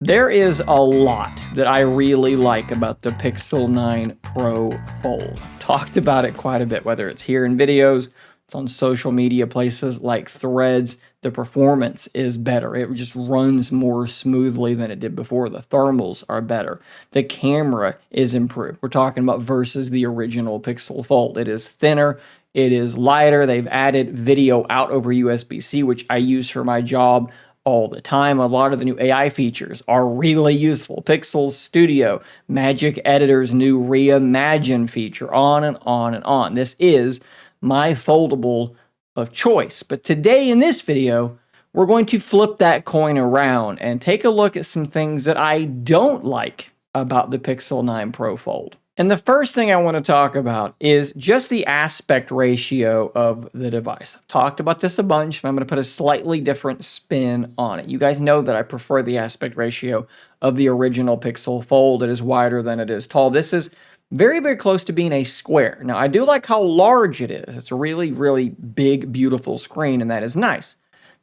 There is a lot that I really like about the Pixel 9 Pro Fold. Talked about it quite a bit, whether it's here in videos, it's on social media places like Threads. The performance is better. It just runs more smoothly than it did before. The thermals are better. The camera is improved. We're talking about versus the original Pixel Fold. It is thinner. It is lighter. They've added video out over USB-C, which I use for my job all the time. A lot of the new AI features are really useful. Pixel Studio, Magic Editor's new Reimagine feature, on and on and on. This is my foldable of choice. But today in this video, we're going to flip that coin around and take a look at some things that I don't like about the Pixel 9 Pro Fold. And the first thing I want to talk about is just the aspect ratio of the device. I've talked about this a bunch, but I'm going to put a slightly different spin on it. You guys know that I prefer the aspect ratio of the original Pixel Fold. It is wider than it is tall. This is very, very close to being a square. Now, I do like how large it is. It's a really, really big, beautiful screen, and that is nice.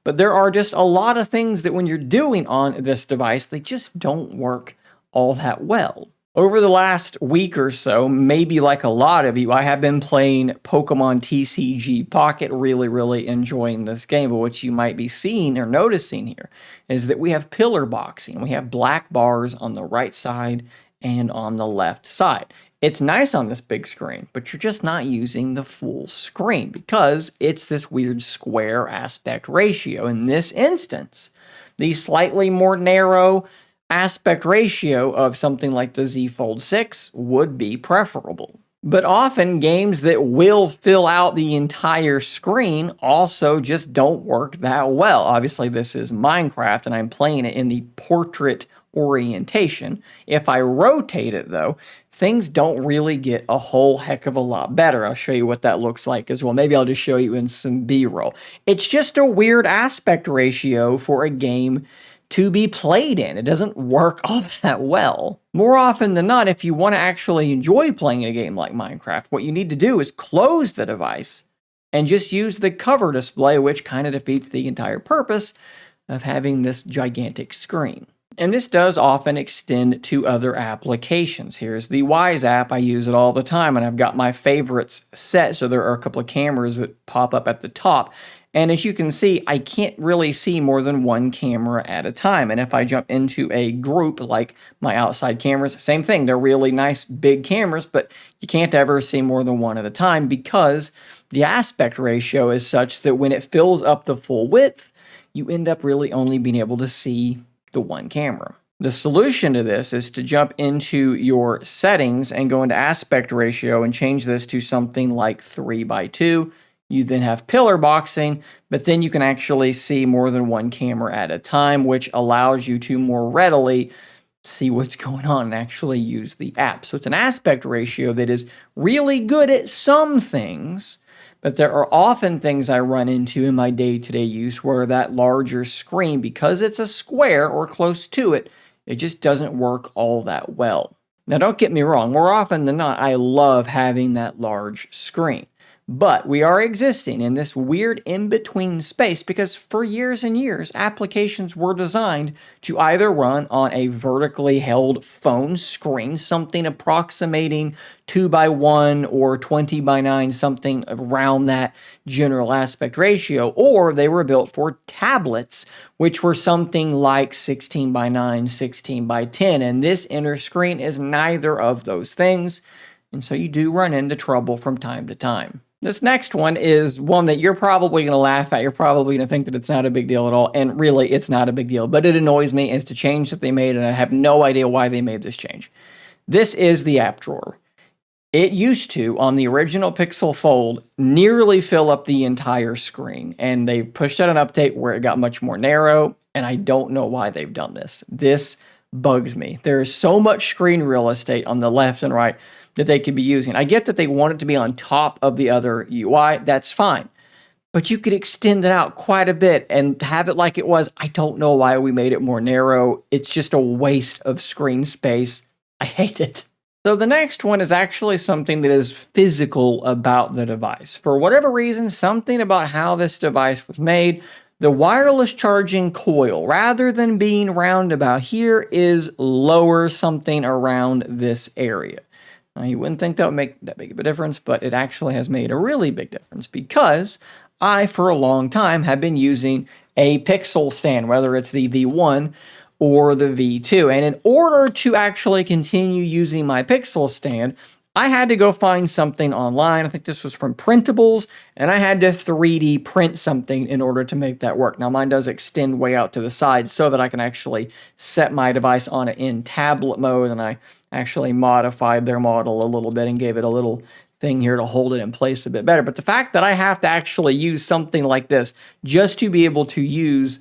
But there are just a lot of things that when you're doing on this device, they just don't work all that well. Over the last week or so, maybe like a lot of you, I have been playing Pokemon TCG Pocket, really enjoying this game. But what you might be seeing or noticing here is that we have pillar boxing. We have black bars on the right side and on the left side. It's nice on this big screen, but you're just not using the full screen because it's this weird square aspect ratio. In this instance, the slightly more narrow aspect ratio of something like the Z Fold 6 would be preferable. But often games that will fill out the entire screen also just don't work that well. Obviously, this is Minecraft and I'm playing it in the portrait orientation. If I rotate it though, things don't really get a whole heck of a lot better. I'll show you what that looks like as well. Maybe I'll just show you in some B-roll. It's just a weird aspect ratio for a game to be played in. It doesn't work all that well. More often than not, if you want to actually enjoy playing a game like Minecraft, what you need to do is close the device and just use the cover display, which kind of defeats the entire purpose of having this gigantic screen. And this does often extend to other applications. Here's the Wise app. I use it all the time, and I've got my favorites set, so there are a couple of cameras that pop up at the top. And as you can see, I can't really see more than one camera at a time. And if I jump into a group like my outside cameras, same thing. They're really nice big cameras, but you can't ever see more than one at a time because the aspect ratio is such that when it fills up the full width, you end up really only being able to see the one camera. The solution to this is to jump into your settings and go into aspect ratio and change this to something like 3:2. You then have pillar boxing, but then you can actually see more than one camera at a time, which allows you to more readily see what's going on and actually use the app. So it's an aspect ratio that is really good at some things, but there are often things I run into in my day-to-day use where that larger screen, because it's a square or close to it, it just doesn't work all that well. Now, don't get me wrong, more often than not, I love having that large screen. But we are existing in this weird in-between space because for years and years, applications were designed to either run on a vertically held phone screen, something approximating 2:1 or 20:9, something around that general aspect ratio, or they were built for tablets, which were something like 16:9, 16:10, and this inner screen is neither of those things, and so you do run into trouble from time to time. This next one is one that you're probably going to laugh at. You're probably going to think that it's not a big deal at all. And really, it's not a big deal. But it annoys me. It's a change that they made, and I have no idea why they made this change. This is the app drawer. It used to, on the original Pixel Fold, nearly fill up the entire screen. And they pushed out an update where it got much more narrow. And I don't know why they've done this. This bugs me. There's so much screen real estate on the left and right that they could be using. I get that they want it to be on top of the other UI. That's fine. But you could extend it out quite a bit and have it like it was. I don't know why we made it more narrow. It's just a waste of screen space. I hate it. So the next one is actually something that is physical about the device. For whatever reason, something about how this device was made, The wireless charging coil, rather than being roundabout here, is lower, something around this area. Now, you wouldn't think that would make that big of a difference, but it actually has made a really big difference because I, for a long time, have been using a Pixel stand, whether it's the V1 or the V2. And in order to actually continue using my Pixel stand, I had to go find something online. I think this was from Printables, and I had to 3D print something in order to make that work. Now, mine does extend way out to the side so that I can actually set my device on it in tablet mode, and I actually modified their model a little bit and gave it a little thing here to hold it in place a bit better. But the fact that I have to actually use something like this just to be able to use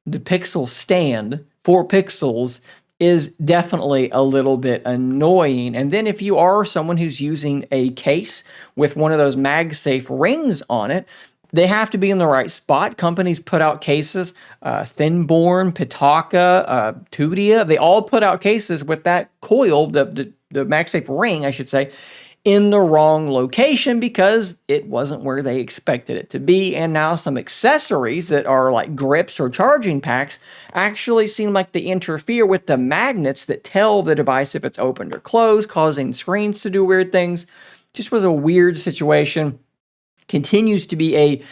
the Pixel stand for Pixels is definitely a little bit annoying. And then if you are someone who's using a case with one of those MagSafe rings on it, they have to be in the right spot. Companies put out cases, Thinborn, Pitaka, Tudia, they all put out cases with that coil, the MagSafe ring, I should say, in the wrong location because it wasn't where they expected it to be. And now some accessories that are like grips or charging packs actually seem like they interfere with the magnets that tell the device if it's opened or closed, causing screens to do weird things. Just was a weird situation. Continues to be a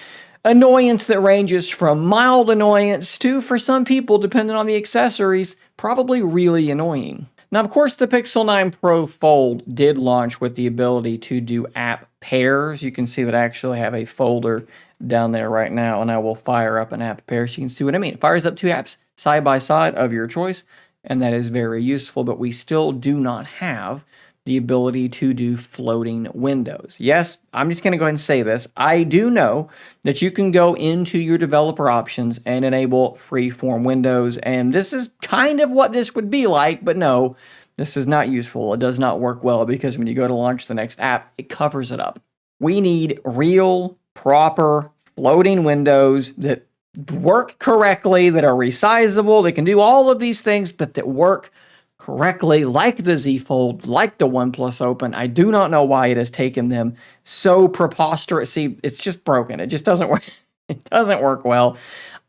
annoyance that ranges from mild annoyance to, for some people, depending on the accessories, probably really annoying. Now, of course, the Pixel 9 Pro Fold did launch with the ability to do app pairs. You can see that I actually have a folder down there right now, and I will fire up an app pair so you can see what I mean. It fires up two apps side by side of your choice, and that is very useful, but we still do not have the ability to do floating windows. Yes, I'm just going to go ahead and say this. I do know that you can go into your developer options and enable freeform windows, and this is kind of what this would be like, but no, this is not useful. It does not work well because when you go to launch the next app, it covers it up. We need real, proper floating windows that work correctly, that are resizable, that can do all of these things, but that work correctly, like the Z Fold, like the OnePlus Open. I do not know why it has taken them so preposterous. See, it's just broken. It just doesn't work. It doesn't work well.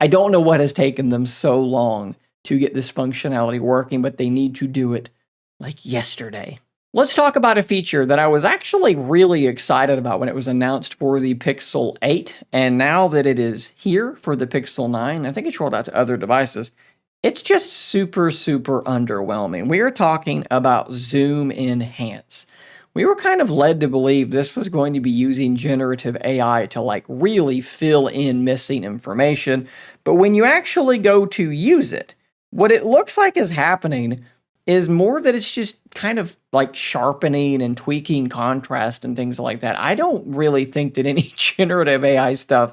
I don't know what has taken them so long to get this functionality working, but they need to do it like yesterday. Let's talk about a feature that I was actually really excited about when it was announced for the Pixel 8, and now that it is here for the Pixel 9, I think it's rolled out to other devices. It's just super, super underwhelming. We are talking about Zoom Enhance. We were kind of led to believe this was going to be using generative AI to like really fill in missing information. But when you actually go to use it, what it looks like is happening is more that it's just kind of like sharpening and tweaking contrast and things like that. I don't really think that any generative AI stuff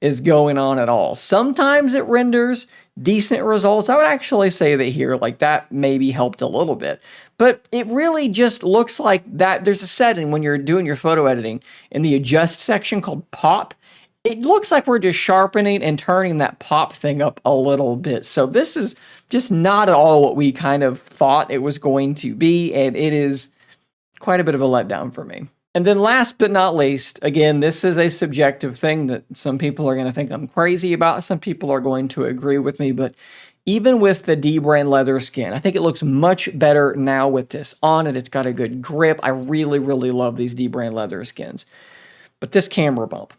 is going on at all. Sometimes it renders decent results. I would actually say that here, like that maybe helped a little bit, but it really just looks like that. There's a setting when you're doing your photo editing in the adjust section called pop. It looks like we're just sharpening and turning that pop thing up a little bit. So this is just not at all what we kind of thought it was going to be, and it is quite a bit of a letdown for me. And then last but not least, again, this is a subjective thing that some people are going to think I'm crazy about. Some people are going to agree with me, but even with the D-brand leather skin, I think it looks much better now with this on it. It's got a good grip. I really, really love these D-brand leather skins. But this camera bump,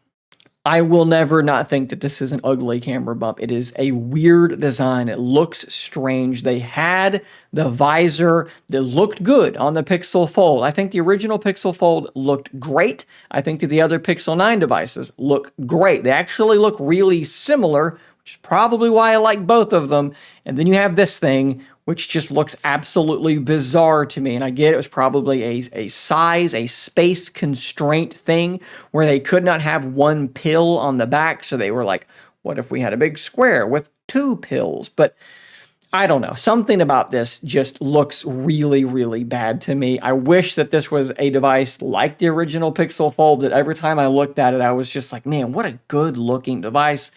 I will never not think that this is an ugly camera bump. It is a weird design. It looks strange. They had the visor that looked good on the Pixel Fold. I think the original Pixel Fold looked great. I think that the other Pixel 9 devices look great. They actually look really similar, which is probably why I like both of them. And then you have this thing, which just looks absolutely bizarre to me. And I get it was probably a size, a space constraint thing where they could not have one pill on the back. So they were like, what if we had a big square with two pills? But I don't know. Something about this just looks really, really bad to me. I wish that this was a device like the original Pixel Fold, that every time I looked at it, I was just like, man, what a good looking device.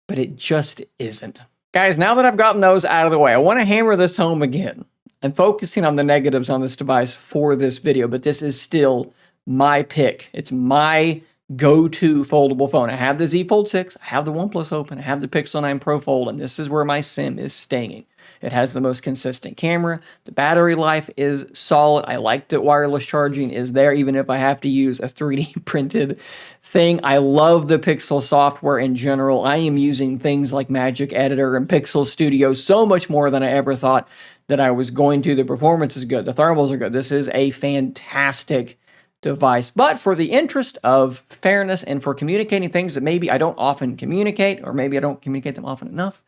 But it just isn't. Guys, now that I've gotten those out of the way, I want to hammer this home again. I'm focusing on the negatives on this device for this video, but this is still my pick. It's my go-to foldable phone. I have the Z Fold 6, I have the OnePlus Open, I have the Pixel 9 Pro Fold, and this is where my SIM is staying. It has the most consistent camera. The battery life is solid. I like that wireless charging is there, even if I have to use a 3D printed thing. I love the Pixel software in general. I am using things like Magic Editor and Pixel Studio so much more than I ever thought that I was going to. The performance is good. The thermals are good. This is a fantastic device. But for the interest of fairness and for communicating things that maybe I don't often communicate, or maybe I don't communicate them often enough,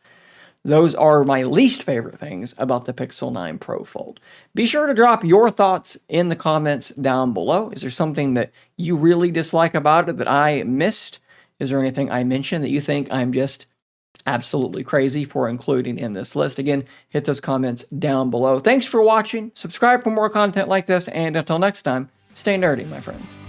those are my least favorite things about the Pixel 9 Pro Fold. Be sure to drop your thoughts in the comments down below. Is there something that you really dislike about it that I missed? Is there anything I mentioned that you think I'm just absolutely crazy for including in this list? Again, hit those comments down below. Thanks for watching. Subscribe for more content like this, and until next time, stay nerdy, my friends.